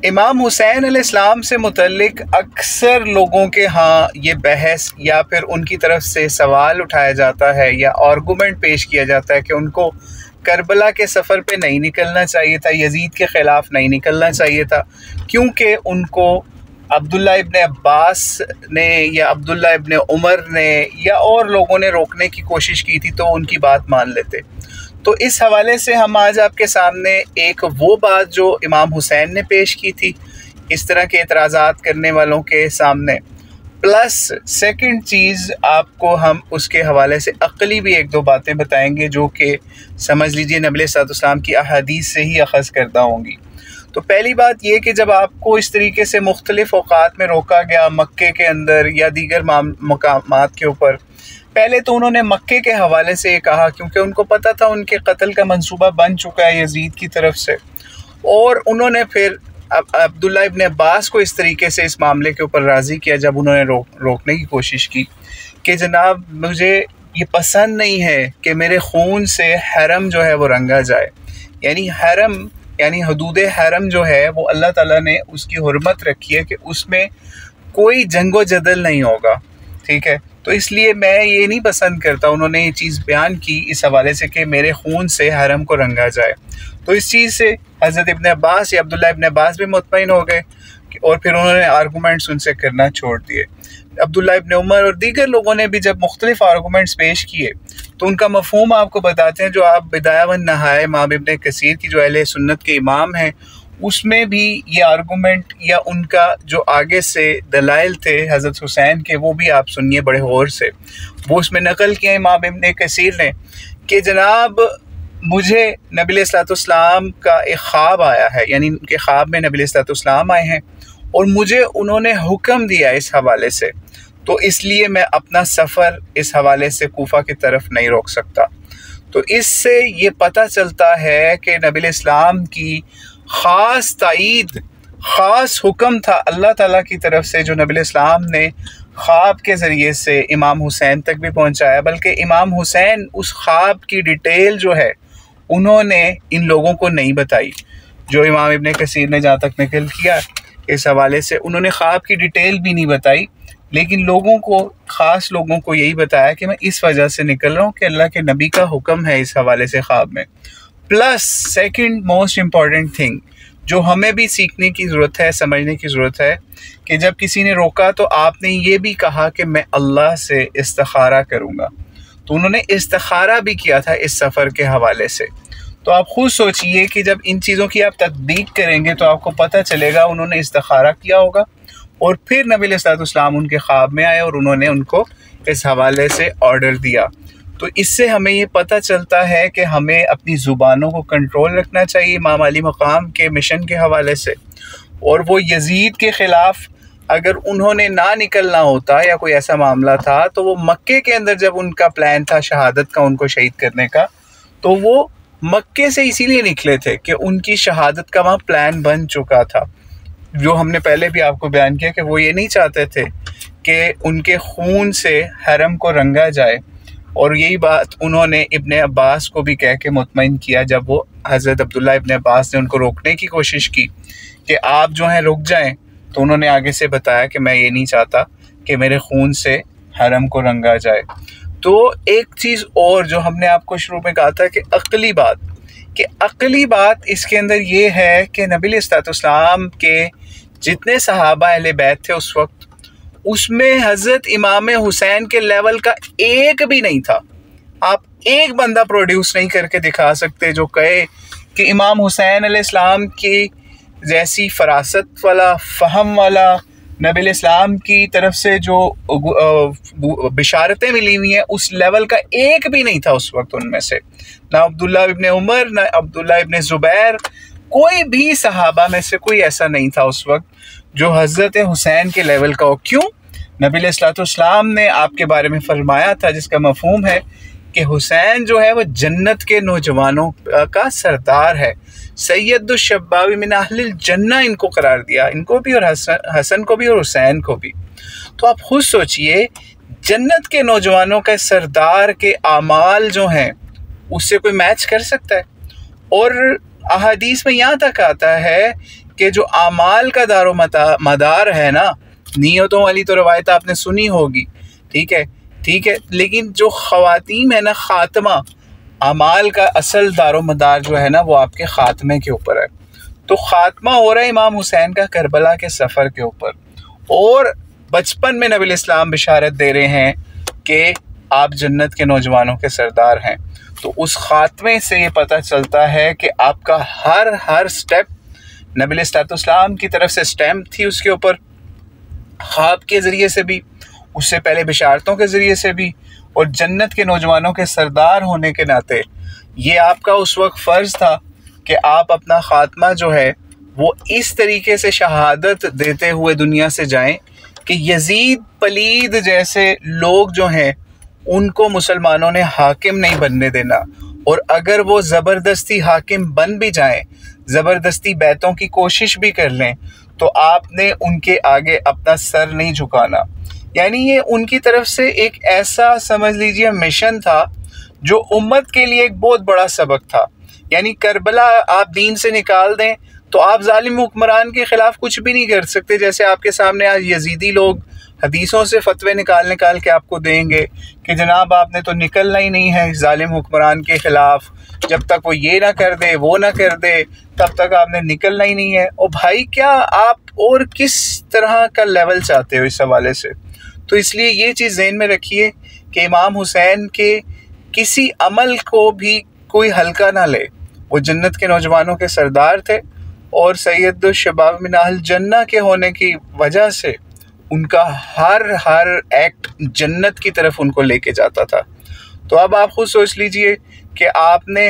इमाम हुसैन अलैहिस्सलाम से मुतल्लिक अक्सर लोगों के यहाँ ये बहस या फिर उनकी तरफ से सवाल उठाया जाता है या आर्गूमेंट पेश किया जाता है कि उनको करबला के सफ़र पे नहीं निकलना चाहिए था, यजीद के ख़िलाफ़ नहीं निकलना चाहिए था, क्योंकि उनको अब्दुल्ला इब्न अब्बास ने या अब्दुल्ला इब्न उमर ने या और लोगों ने रोकने की कोशिश की थी तो उनकी बात मान लेते। तो इस हवाले से हम आज आपके सामने एक वो बात जो इमाम हुसैन ने पेश की थी इस तरह के एतराज़ात करने वालों के सामने, प्लस सेकंड चीज़ आपको हम उसके हवाले से अक़ली भी एक दो बातें बताएंगे जो कि समझ लीजिए नबी सल्लल्लाहु की अहादीस से ही अख़ज़ करदा होंगी। तो पहली बात ये कि जब आपको इस तरीके से मुख्तलिफ़ औक़ात में रोका गया मक्के के अंदर या दीगर मकामात के ऊपर, पहले तो उन्होंने मक्के के हवाले से ये कहा क्योंकि उनको पता था उनके कत्ल का मंसूबा बन चुका है यजीद की तरफ से, और उन्होंने फिर अब्दुल्ला इब्न अब्बास को इस तरीके से इस मामले के ऊपर राज़ी किया जब उन्होंने रोकने की कोशिश की कि जनाब मुझे ये पसंद नहीं है कि मेरे खून से हरम जो है वो रंगा जाए। यानी हरम यानी हदूद हरम जो है वो अल्लाह ताला ने उसकी हुर्मत रखी है कि उसमें कोई जंगो जदल नहीं होगा, ठीक है। तो इसलिए मैं ये नहीं पसंद करता, उन्होंने ये चीज़ बयान की इस हवाले से कि मेरे खून से हरम को रंगा जाए। तो इस चीज़ से हज़रत इब्न अब्बास या अब्दुल्ला इब्न अब्बास भी मुतमईन हो गए और फिर उन्होंने आर्गूमेंट्स उनसे करना छोड़ दिए। अब्दुल्ला इब्न उमर और दीगर लोगों ने भी जब मुख्तलिफ आर्गूमेंट्स पेश किए तो उनका मफ़हूम आपको बताते हैं, जो आप बिदाया व नहाया इमाम इब्न कसीर की जो अहले सुन्नत के इमाम हैं उसमें भी ये आर्गूमेंट या उनका जो आगे से दलाइल थे हज़रत हुसैन के वो भी आप सुनिए बड़े गौर से। वो उसमें नकल किया इमाम इब्न कसीर ने कि जनाब मुझे नबी अलैहिस्सलाम का एक ख्वाब आया है, यानी उनके ख्वाब में नबी अलैहिस्सलाम आए हैं और मुझे उन्होंने हुक्म दिया इस हवाले से, तो इसलिए मैं अपना सफ़र इस हवाले से कूफा की तरफ नहीं रोक सकता। तो इससे ये पता चलता है कि नबी अलैहिस्सलाम की ख़ास ताईद, ख़ास हुक्म था अल्लाह ताला की तरफ से जो नबी अलैहिस्सलाम ने ख्वाब के ज़रिए से इमाम हुसैन तक भी पहुंचाया, बल्कि इमाम हुसैन उस ख्वाब की डिटेल जो है उन्होंने इन लोगों को नहीं बताई। जो इमाम इब्न कसीर ने जहाँ तक नकल किया इस हवाले से उन्होंने ख्वाब की डिटेल भी नहीं बताई, लेकिन लोगों को, ख़ास लोगों को यही बताया कि मैं इस वजह से निकल रहा हूँ कि अल्लाह के नबी का हुक्म है इस हवाले से ख्वाब में। Plus second most important thing जो हमें भी सीखने की ज़रूरत है, समझने की ज़रूरत है कि जब किसी ने रोका तो आपने ये भी कहा कि मैं अल्लाह से इस्तिखारा करूँगा। तो उन्होंने इस्तिखारा भी किया था इस सफ़र के हवाले से। तो आप खुद सोचिए कि जब इन चीज़ों की आप तदबीक करेंगे तो आपको पता चलेगा उन्होंने इस्तिखारा किया होगा और फिर नबी अलैहिस्सलाम उनके ख्वाब में आए और उन्होंने उनको इस हवाले से ऑर्डर दिया। तो इससे हमें ये पता चलता है कि हमें अपनी ज़ुबानों को कंट्रोल रखना चाहिए इमाम अली मकाम के मिशन के हवाले से, और वो यजीद के ख़िलाफ़ अगर उन्होंने ना निकलना होता या कोई ऐसा मामला था तो वो मक्के के अंदर जब उनका प्लान था शहादत का, उनको शहीद करने का, तो वो मक्के से इसीलिए निकले थे कि उनकी शहादत का वहाँ प्लान बन चुका था। जो हमने पहले भी आपको बयान किया कि वो ये नहीं चाहते थे कि उनके खून से हरम को रंगा जाए, और यही बात उन्होंने इब्न अब्बास को भी कह के मुतमईन किया जब वो हज़रत अब्दुल्ला इब्न अब्बास ने उनको रोकने की कोशिश की कि आप जो हैं रुक जाएं, तो उन्होंने आगे से बताया कि मैं ये नहीं चाहता कि मेरे खून से हरम को रंगा जाए। तो एक चीज़ और जो हमने आपको शुरू में कहा था कि अक़ली बात इसके अंदर ये है कि नबी अलैहिस्सलाम के जितने सहाबा अहले बैत थे उस वक्त, उसमें हज़रत इमाम हुसैन के लेवल का एक भी नहीं था। आप एक बंदा प्रोड्यूस नहीं करके दिखा सकते जो कहे कि इमाम हुसैन अलैहिस्सलाम की जैसी फरासत वाला, फ़हम वाला, नबी अलैहिस्सलाम की तरफ से जो बिशारतें मिली हुई हैं उस लेवल का एक भी नहीं था उस वक्त उनमें से। ना अब्दुल्ला इब्न उमर, ना अब्दुल्ला इब्न ज़ुबैर, कोई भी सहाबा में से कोई ऐसा नहीं था उस वक्त जो हज़रत हुसैन के लेवल का हो। क्यों? नबी अलैहिस्सलाम ने आपके बारे में फरमाया था जिसका मफ़हूम है कि हुसैन जो है वह जन्नत के नौजवानों का सरदार है, सैयदुश्शबाबी मिन अहलिल जन्ना इनको करार दिया, इनको भी और हसन को भी और हुसैन को भी। तो आप खुद सोचिए जन्नत के नौजवानों का सरदार के आमाल जो हैं उससे कोई मैच कर सकता है? और अहादीस में यहाँ तक आता है कि जो आमाल का दारो मदार है ना, नियतों वाली तो रवायत आपने सुनी होगी, ठीक है, लेकिन जो ख़वातीम है ना, ख़ात्मा, अमाल का असल दारो मदार जो है ना वो आपके ख़ात्मे के ऊपर है। तो ख़ात्मा हो रहा है इमाम हुसैन का करबला के सफ़र के ऊपर, और बचपन में नबी इस्लाम बिशारत दे रहे हैं कि आप जन्नत के नौजवानों के सरदार हैं। तो उस ख़ात्मे से ये पता चलता है कि आपका हर स्टेप नबी इस्लाम की तरफ से स्टैम्प थी उसके ऊपर, ख्वाब के ज़रिए से भी, उससे पहले बिशारतों के ज़रिए से भी, और जन्नत के नौजवानों के सरदार होने के नाते ये आपका उस वक्त फ़र्ज़ था कि आप अपना ख़ात्मा जो है वो इस तरीके से शहादत देते हुए दुनिया से जाएं कि यजीद पलीद जैसे लोग जो हैं उनको मुसलमानों ने हाकिम नहीं बनने देना, और अगर वो ज़बरदस्ती हाकिम बन भी जाएं, ज़बरदस्ती बैतों की कोशिश भी कर लें, तो आपने उनके आगे अपना सर नहीं झुकाना। यानी ये उनकी तरफ से एक ऐसा समझ लीजिए मिशन था जो उम्मत के लिए एक बहुत बड़ा सबक था। यानी करबला आप दीन से निकाल दें तो आप जालिम हुक्मरान के ख़िलाफ़ कुछ भी नहीं कर सकते। जैसे आपके सामने आज यजीदी लोग हदीसों से फतवे निकाल के आपको देंगे कि जनाब आपने तो निकलना ही नहीं है जालिम हुक्मरान के ख़िलाफ़, जब तक वो ये ना कर दे वो ना कर दे तब तक आपने निकलना ही नहीं है। और भाई क्या आप और किस तरह का लेवल चाहते हो इस हवाले से? तो इसलिए ये चीज़ ज़हन में रखिए कि इमाम हुसैन के किसी अमल को भी कोई हल्का ना ले। वो जन्नत के नौजवानों के सरदार थे, और सैयद शबाब मिन अहल जन्ना के होने की वजह से उनका हर एक्ट जन्नत की तरफ उनको लेके जाता था। तो अब आप खुद सोच लीजिए कि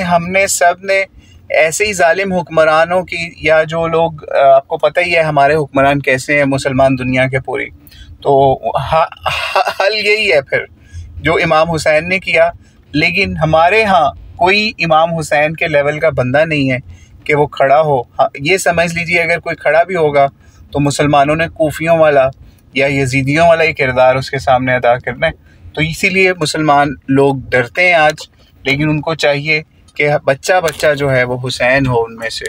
हमने सब ने ऐसे ही जालिम हुक्मरानों की, या जो लोग आपको पता ही है हमारे हुक्मरान कैसे हैं मुसलमान दुनिया के पूरी, तो हल यही है फिर जो इमाम हुसैन ने किया। लेकिन हमारे यहाँ कोई इमाम हुसैन के लेवल का बंदा नहीं है कि वो खड़ा हो। ये समझ लीजिए अगर कोई खड़ा भी होगा तो मुसलमानों ने कूफियों वाला या यजीदियों वाला ही किरदार उसके सामने अदा करना है। तो इसीलिए मुसलमान लोग डरते हैं आज, लेकिन उनको चाहिए कि बच्चा जो है वो हुसैन हो उनमें से।